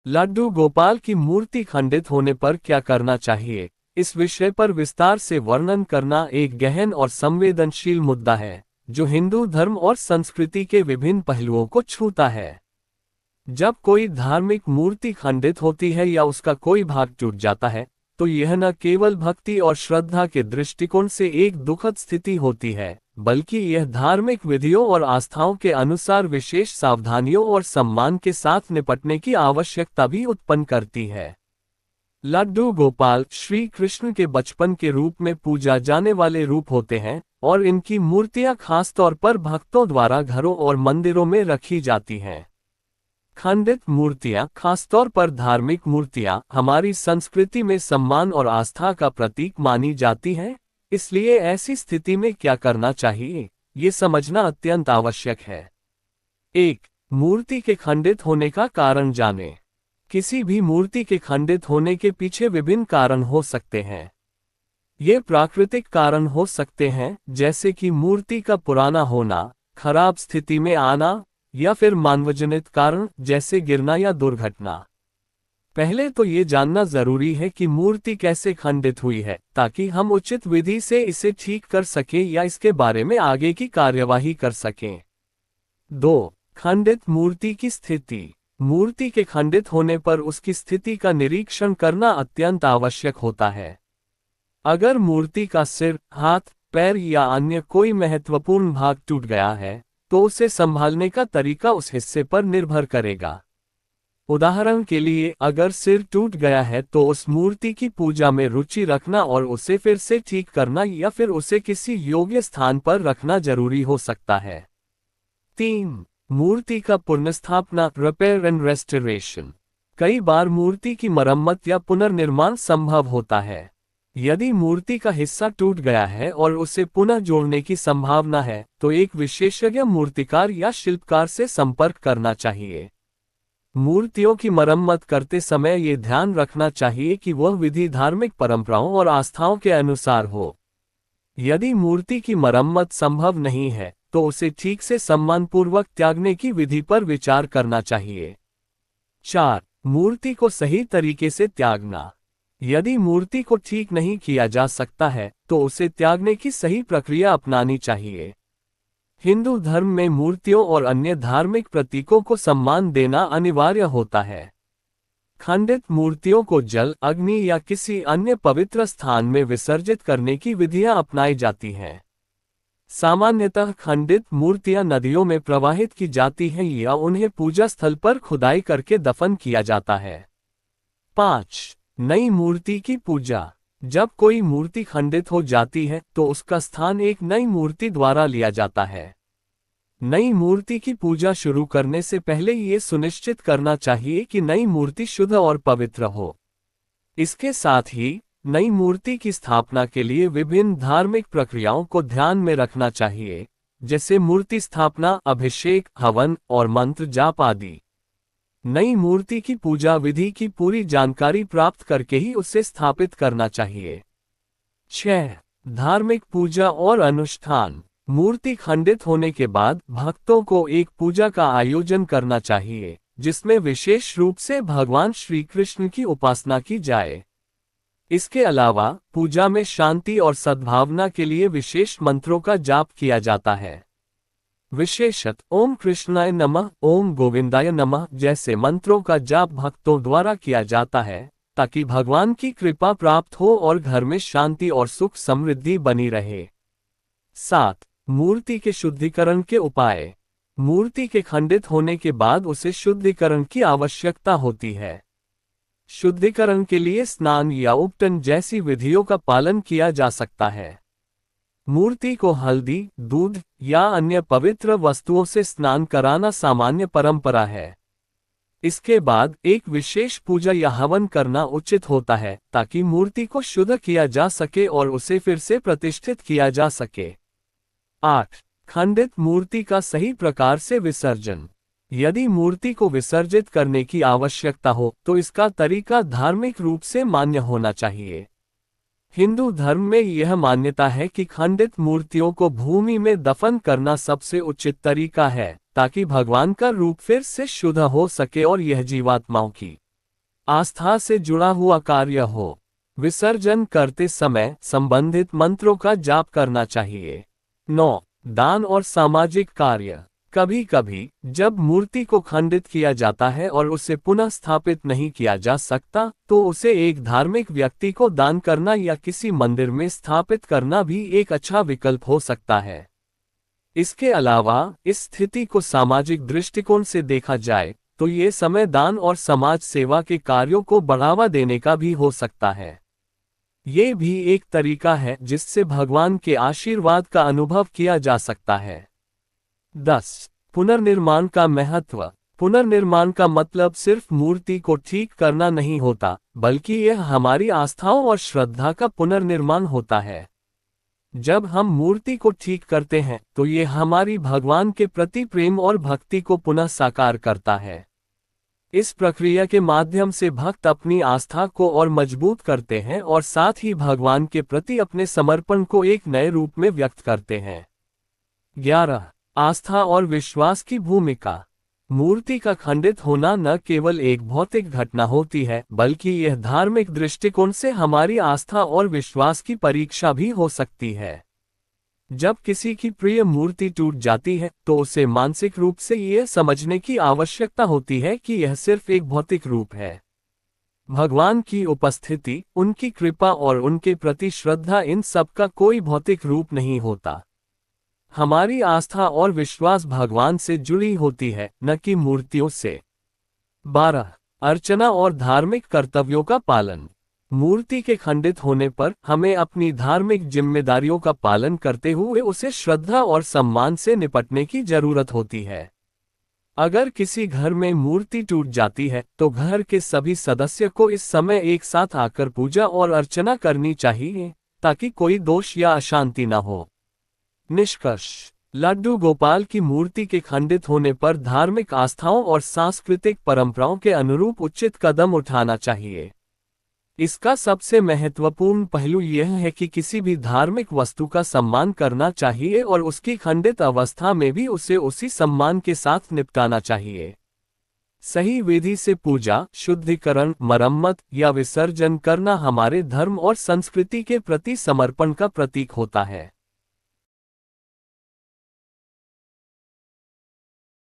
लड्डू गोपाल की मूर्ति खंडित होने पर क्या करना चाहिए, इस विषय पर विस्तार से वर्णन करना एक गहन और संवेदनशील मुद्दा है, जो हिंदू धर्म और संस्कृति के विभिन्न पहलुओं को छूता है। जब कोई धार्मिक मूर्ति खंडित होती है या उसका कोई भाग टूट जाता है, तो यह न केवल भक्ति और श्रद्धा के दृष्टिकोण से एक दुखद स्थिति होती है, बल्कि यह धार्मिक विधियों और आस्थाओं के अनुसार विशेष सावधानियों और सम्मान के साथ निपटने की आवश्यकता भी उत्पन्न करती है। लड्डू गोपाल श्री कृष्ण के बचपन के रूप में पूजा जाने वाले रूप होते हैं, और इनकी मूर्तियां खासतौर पर भक्तों द्वारा घरों और मंदिरों में रखी जाती हैं। खंडित मूर्तियां, खासतौर पर धार्मिक मूर्तियां, हमारी संस्कृति में सम्मान और आस्था का प्रतीक मानी जाती हैं, इसलिए ऐसी स्थिति में क्या करना चाहिए, ये समझना अत्यंत आवश्यक है। 1. मूर्ति के खंडित होने का कारण जानें। किसी भी मूर्ति के खंडित होने के पीछे विभिन्न कारण हो सकते हैं। ये प्राकृतिक कारण हो सकते हैं, जैसे कि मूर्ति का पुराना होना, खराब स्थिति में आना, या फिर मानवजनित कारण जैसे गिरना या दुर्घटना। पहले तो ये जानना जरूरी है कि मूर्ति कैसे खंडित हुई है, ताकि हम उचित विधि से इसे ठीक कर सकें या इसके बारे में आगे की कार्यवाही कर सकें। 2. खंडित मूर्ति की स्थिति। मूर्ति के खंडित होने पर उसकी स्थिति का निरीक्षण करना अत्यंत आवश्यक होता है। अगर मूर्ति का सिर, हाथ, पैर या अन्य कोई महत्वपूर्ण भाग टूट गया है, तो उसे संभालने का तरीका उस हिस्से पर निर्भर करेगा। उदाहरण के लिए, अगर सिर टूट गया है तो उस मूर्ति की पूजा में रुचि रखना और उसे फिर से ठीक करना या फिर उसे किसी योग्य स्थान पर रखना जरूरी हो सकता है। 3. मूर्ति का पुनर्स्थापना, रिपेयर एंड रेस्टोरेशन। कई बार मूर्ति की मरम्मत या पुनर्निर्माण संभव होता है। यदि मूर्ति का हिस्सा टूट गया है और उसे पुनः जोड़ने की संभावना है, तो एक विशेषज्ञ मूर्तिकार या शिल्पकार से संपर्क करना चाहिए। मूर्तियों की मरम्मत करते समय ये ध्यान रखना चाहिए कि वह विधि धार्मिक परंपराओं और आस्थाओं के अनुसार हो। यदि मूर्ति की मरम्मत संभव नहीं है, तो उसे ठीक से सम्मानपूर्वक त्यागने की विधि पर विचार करना चाहिए। 4. मूर्ति को सही तरीके से त्यागना। यदि मूर्ति को ठीक नहीं किया जा सकता है, तो उसे त्यागने की सही प्रक्रिया अपनानी चाहिए। हिंदू धर्म में मूर्तियों और अन्य धार्मिक प्रतीकों को सम्मान देना अनिवार्य होता है। खंडित मूर्तियों को जल, अग्नि या किसी अन्य पवित्र स्थान में विसर्जित करने की विधियां अपनाई जाती हैं। सामान्यतः खंडित मूर्तियां नदियों में प्रवाहित की जाती हैं या उन्हें पूजा स्थल पर खुदाई करके दफन किया जाता है। 5. नई मूर्ति की पूजा। जब कोई मूर्ति खंडित हो जाती है, तो उसका स्थान एक नई मूर्ति द्वारा लिया जाता है। नई मूर्ति की पूजा शुरू करने से पहले ये सुनिश्चित करना चाहिए कि नई मूर्ति शुद्ध और पवित्र हो। इसके साथ ही नई मूर्ति की स्थापना के लिए विभिन्न धार्मिक प्रक्रियाओं को ध्यान में रखना चाहिए, जैसे मूर्ति स्थापना, अभिषेक, हवन और मंत्र जाप आदि। नई मूर्ति की पूजा विधि की पूरी जानकारी प्राप्त करके ही उसे स्थापित करना चाहिए। 6. धार्मिक पूजा और अनुष्ठान। मूर्ति खंडित होने के बाद भक्तों को एक पूजा का आयोजन करना चाहिए, जिसमें विशेष रूप से भगवान श्री कृष्ण की उपासना की जाए। इसके अलावा पूजा में शांति और सद्भावना के लिए विशेष मंत्रों का जाप किया जाता है। विशेषत ओम कृष्णाय नमः, ओम गोविंदाय नमः जैसे मंत्रों का जाप भक्तों द्वारा किया जाता है, ताकि भगवान की कृपा प्राप्त हो और घर में शांति और सुख समृद्धि बनी रहे। 7. मूर्ति के शुद्धिकरण के उपाय। मूर्ति के खंडित होने के बाद उसे शुद्धिकरण की आवश्यकता होती है। शुद्धिकरण के लिए स्नान या उपटन जैसी विधियों का पालन किया जा सकता है। मूर्ति को हल्दी, दूध या अन्य पवित्र वस्तुओं से स्नान कराना सामान्य परंपरा है। इसके बाद एक विशेष पूजा या हवन करना उचित होता है, ताकि मूर्ति को शुद्ध किया जा सके और उसे फिर से प्रतिष्ठित किया जा सके। 8. खंडित मूर्ति का सही प्रकार से विसर्जन। यदि मूर्ति को विसर्जित करने की आवश्यकता हो, तो इसका तरीका धार्मिक रूप से मान्य होना चाहिए। हिंदू धर्म में यह मान्यता है कि खंडित मूर्तियों को भूमि में दफन करना सबसे उचित तरीका है, ताकि भगवान का रूप फिर से शुद्ध हो सके और यह जीवात्माओं की आस्था से जुड़ा हुआ कार्य हो। विसर्जन करते समय संबंधित मंत्रों का जाप करना चाहिए। 9. दान और सामाजिक कार्य। कभी कभी जब मूर्ति को खंडित किया जाता है और उसे पुनः स्थापित नहीं किया जा सकता, तो उसे एक धार्मिक व्यक्ति को दान करना या किसी मंदिर में स्थापित करना भी एक अच्छा विकल्प हो सकता है। इसके अलावा इस स्थिति को सामाजिक दृष्टिकोण से देखा जाए तो ये समय दान और समाज सेवा के कार्यों को बढ़ावा देने का भी हो सकता है। ये भी एक तरीका है जिससे भगवान के आशीर्वाद का अनुभव किया जा सकता है। 10. पुनर्निर्माण का महत्व। पुनर्निर्माण का मतलब सिर्फ मूर्ति को ठीक करना नहीं होता, बल्कि यह हमारी आस्थाओं और श्रद्धा का पुनर्निर्माण होता है। जब हम मूर्ति को ठीक करते हैं तो ये हमारी भगवान के प्रति प्रेम और भक्ति को पुनः साकार करता है। इस प्रक्रिया के माध्यम से भक्त अपनी आस्था को और मजबूत करते हैं और साथ ही भगवान के प्रति अपने समर्पण को एक नए रूप में व्यक्त करते हैं। 11. आस्था और विश्वास की भूमिका। मूर्ति का खंडित होना न केवल एक भौतिक घटना होती है, बल्कि यह धार्मिक दृष्टिकोण से हमारी आस्था और विश्वास की परीक्षा भी हो सकती है। जब किसी की प्रिय मूर्ति टूट जाती है तो उसे मानसिक रूप से यह समझने की आवश्यकता होती है कि यह सिर्फ एक भौतिक रूप है। भगवान की उपस्थिति, उनकी कृपा और उनके प्रति श्रद्धा, इन सब का कोई भौतिक रूप नहीं होता। हमारी आस्था और विश्वास भगवान से जुड़ी होती है, न कि मूर्तियों से। 12. अर्चना और धार्मिक कर्तव्यों का पालन। मूर्ति के खंडित होने पर हमें अपनी धार्मिक जिम्मेदारियों का पालन करते हुए उसे श्रद्धा और सम्मान से निपटने की जरूरत होती है। अगर किसी घर में मूर्ति टूट जाती है तो घर के सभी सदस्य को इस समय एक साथ आकर पूजा और अर्चना करनी चाहिए, ताकि कोई दोष या अशांति न हो। निष्कर्ष। लड्डू गोपाल की मूर्ति के खंडित होने पर धार्मिक आस्थाओं और सांस्कृतिक परंपराओं के अनुरूप उचित कदम उठाना चाहिए। इसका सबसे महत्वपूर्ण पहलू यह है कि किसी भी धार्मिक वस्तु का सम्मान करना चाहिए और उसकी खंडित अवस्था में भी उसे उसी सम्मान के साथ निपटाना चाहिए। सही विधि से पूजा, शुद्धिकरण, मरम्मत या विसर्जन करना हमारे धर्म और संस्कृति के प्रति समर्पण का प्रतीक होता है।